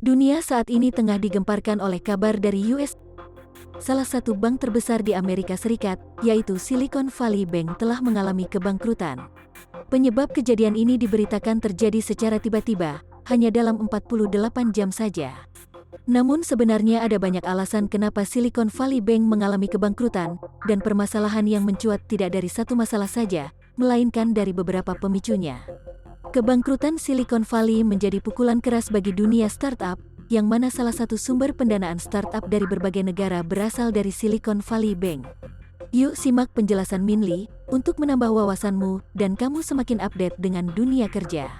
Dunia saat ini tengah digemparkan oleh kabar dari US. Salah satu bank terbesar di Amerika Serikat, yaitu Silicon Valley Bank, telah mengalami kebangkrutan. Penyebab kejadian ini diberitakan terjadi secara tiba-tiba, hanya dalam 48 jam saja. Namun sebenarnya ada banyak alasan kenapa Silicon Valley Bank mengalami kebangkrutan, dan permasalahan yang mencuat tidak dari satu masalah saja, melainkan dari beberapa pemicunya. Kebangkrutan Silicon Valley menjadi pukulan keras bagi dunia startup, yang mana salah satu sumber pendanaan startup dari berbagai negara berasal dari Silicon Valley Bank. Yuk simak penjelasan Min Lee, untuk menambah wawasanmu, dan kamu semakin update dengan dunia kerja.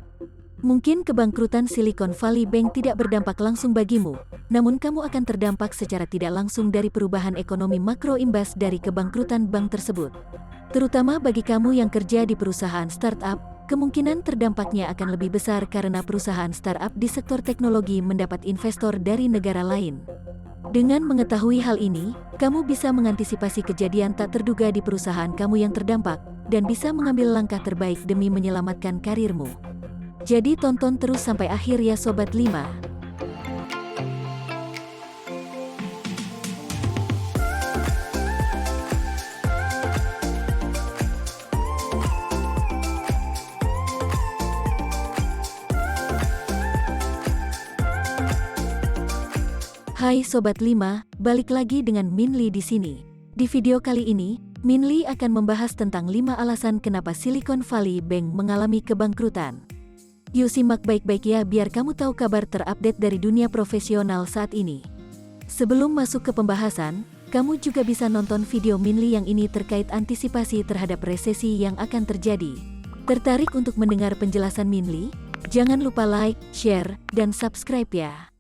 Mungkin kebangkrutan Silicon Valley Bank tidak berdampak langsung bagimu, namun kamu akan terdampak secara tidak langsung dari perubahan ekonomi makro imbas dari kebangkrutan bank tersebut. Terutama bagi kamu yang kerja di perusahaan startup, kemungkinan terdampaknya akan lebih besar karena perusahaan startup di sektor teknologi mendapat investor dari negara lain. Dengan mengetahui hal ini, kamu bisa mengantisipasi kejadian tak terduga di perusahaan kamu yang terdampak, dan bisa mengambil langkah terbaik demi menyelamatkan karirmu. Jadi tonton terus sampai akhir ya Sobat 5. Hai Sobat 5, balik lagi dengan Min Lee di sini. Di video kali ini, Min Lee akan membahas tentang 5 alasan kenapa Silicon Valley Bank mengalami kebangkrutan. Yuk simak baik-baik ya biar kamu tahu kabar terupdate dari dunia profesional saat ini. Sebelum masuk ke pembahasan, kamu juga bisa nonton video Min Lee yang ini terkait antisipasi terhadap resesi yang akan terjadi. Tertarik untuk mendengar penjelasan Min Lee? Jangan lupa like, share, dan subscribe ya.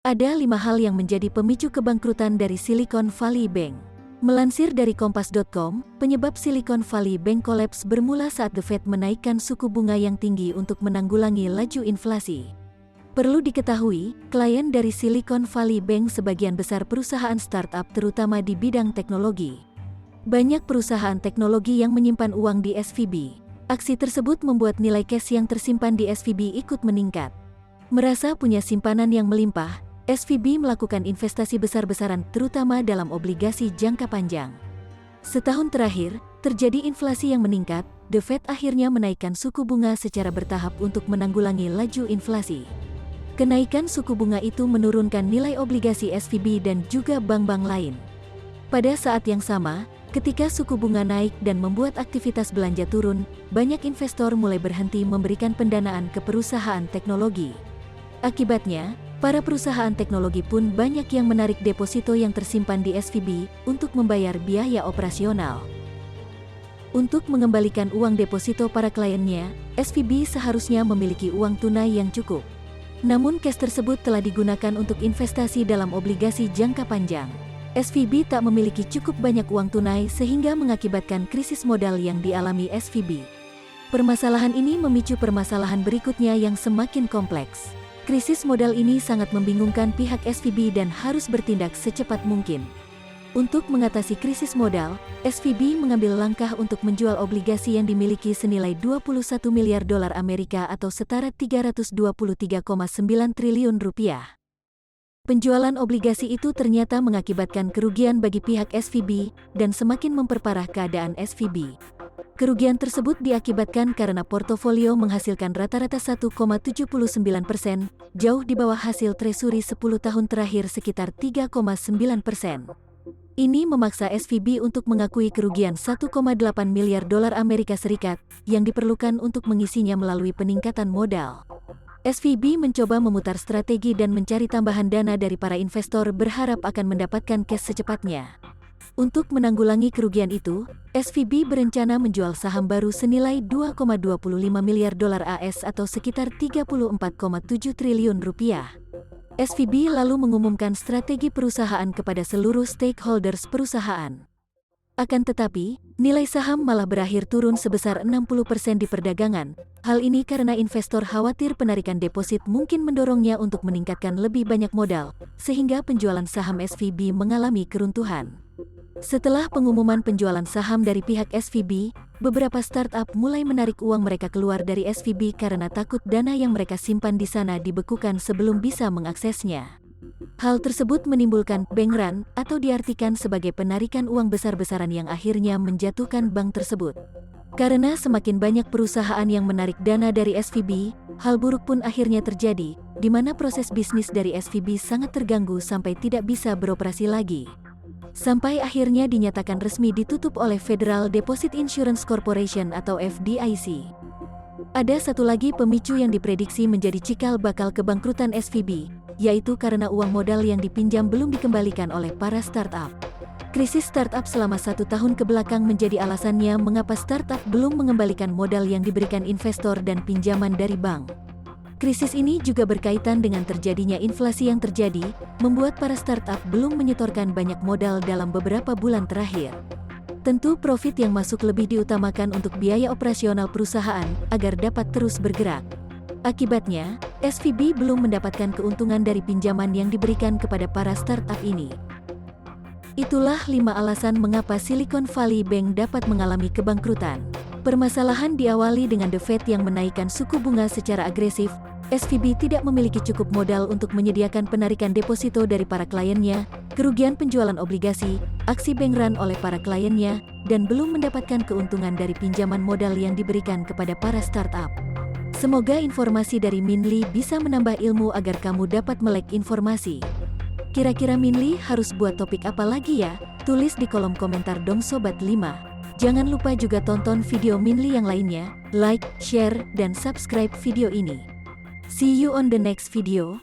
Ada 5 hal yang menjadi pemicu kebangkrutan dari Silicon Valley Bank. Melansir dari Kompas.com, penyebab Silicon Valley Bank collapse bermula saat The Fed menaikkan suku bunga yang tinggi untuk menanggulangi laju inflasi. Perlu diketahui, klien dari Silicon Valley Bank sebagian besar perusahaan startup terutama di bidang teknologi. Banyak perusahaan teknologi yang menyimpan uang di SVB. Aksi tersebut membuat nilai cash yang tersimpan di SVB ikut meningkat. Merasa punya simpanan yang melimpah, SVB melakukan investasi besar-besaran terutama dalam obligasi jangka panjang. Setahun terakhir, terjadi inflasi yang meningkat, The Fed akhirnya menaikkan suku bunga secara bertahap untuk menanggulangi laju inflasi. Kenaikan suku bunga itu menurunkan nilai obligasi SVB dan juga bank-bank lain. Pada saat yang sama, ketika suku bunga naik dan membuat aktivitas belanja turun, banyak investor mulai berhenti memberikan pendanaan ke perusahaan teknologi. Akibatnya, para perusahaan teknologi pun banyak yang menarik deposito yang tersimpan di SVB untuk membayar biaya operasional. Untuk mengembalikan uang deposito para kliennya, SVB seharusnya memiliki uang tunai yang cukup. Namun cash tersebut telah digunakan untuk investasi dalam obligasi jangka panjang. SVB tak memiliki cukup banyak uang tunai sehingga mengakibatkan krisis modal yang dialami SVB. Permasalahan ini memicu permasalahan berikutnya yang semakin kompleks. Krisis modal ini sangat membingungkan pihak SVB dan harus bertindak secepat mungkin. Untuk mengatasi krisis modal, SVB mengambil langkah untuk menjual obligasi yang dimiliki senilai 21 miliar dolar Amerika atau setara 323,9 triliun rupiah. Penjualan obligasi itu ternyata mengakibatkan kerugian bagi pihak SVB dan semakin memperparah keadaan SVB. Kerugian tersebut diakibatkan karena portofolio menghasilkan rata-rata 1,79%, jauh di bawah hasil treasury 10 tahun terakhir sekitar 3,9%. Ini memaksa SVB untuk mengakui kerugian 1,8 miliar dolar Amerika Serikat yang diperlukan untuk mengisinya melalui peningkatan modal. SVB mencoba memutar strategi dan mencari tambahan dana dari para investor berharap akan mendapatkan cash secepatnya. Untuk menanggulangi kerugian itu, SVB berencana menjual saham baru senilai 2,25 miliar dolar AS atau sekitar 34,7 triliun rupiah. SVB lalu mengumumkan strategi perusahaan kepada seluruh stakeholders perusahaan. Akan tetapi, nilai saham malah berakhir turun sebesar 60% di perdagangan. Hal ini karena investor khawatir penarikan deposit mungkin mendorongnya untuk meningkatkan lebih banyak modal, sehingga penjualan saham SVB mengalami keruntuhan. Setelah pengumuman penjualan saham dari pihak SVB, beberapa startup mulai menarik uang mereka keluar dari SVB karena takut dana yang mereka simpan di sana dibekukan sebelum bisa mengaksesnya. Hal tersebut menimbulkan bank run atau diartikan sebagai penarikan uang besar-besaran yang akhirnya menjatuhkan bank tersebut. Karena semakin banyak perusahaan yang menarik dana dari SVB, hal buruk pun akhirnya terjadi, di mana proses bisnis dari SVB sangat terganggu sampai tidak bisa beroperasi lagi. Sampai akhirnya dinyatakan resmi ditutup oleh Federal Deposit Insurance Corporation atau FDIC. Ada satu lagi pemicu yang diprediksi menjadi cikal bakal kebangkrutan SVB, yaitu karena uang modal yang dipinjam belum dikembalikan oleh para startup. Krisis startup selama 1 tahun kebelakang menjadi alasannya mengapa startup belum mengembalikan modal yang diberikan investor dan pinjaman dari bank. Krisis ini juga berkaitan dengan terjadinya inflasi yang terjadi, membuat para startup belum menyetorkan banyak modal dalam beberapa bulan terakhir. Tentu profit yang masuk lebih diutamakan untuk biaya operasional perusahaan agar dapat terus bergerak. Akibatnya, SVB belum mendapatkan keuntungan dari pinjaman yang diberikan kepada para startup ini. Itulah 5 alasan mengapa Silicon Valley Bank dapat mengalami kebangkrutan. Permasalahan diawali dengan The Fed yang menaikkan suku bunga secara agresif. SVB tidak memiliki cukup modal untuk menyediakan penarikan deposito dari para kliennya, kerugian penjualan obligasi, aksi bank run oleh para kliennya, dan belum mendapatkan keuntungan dari pinjaman modal yang diberikan kepada para startup. Semoga informasi dari Minli bisa menambah ilmu agar kamu dapat melek informasi. Kira-kira Minli harus buat topik apa lagi ya? Tulis di kolom komentar dong Sobat 5. Jangan lupa juga tonton video Minli yang lainnya, like, share, dan subscribe video ini. See you on the next video.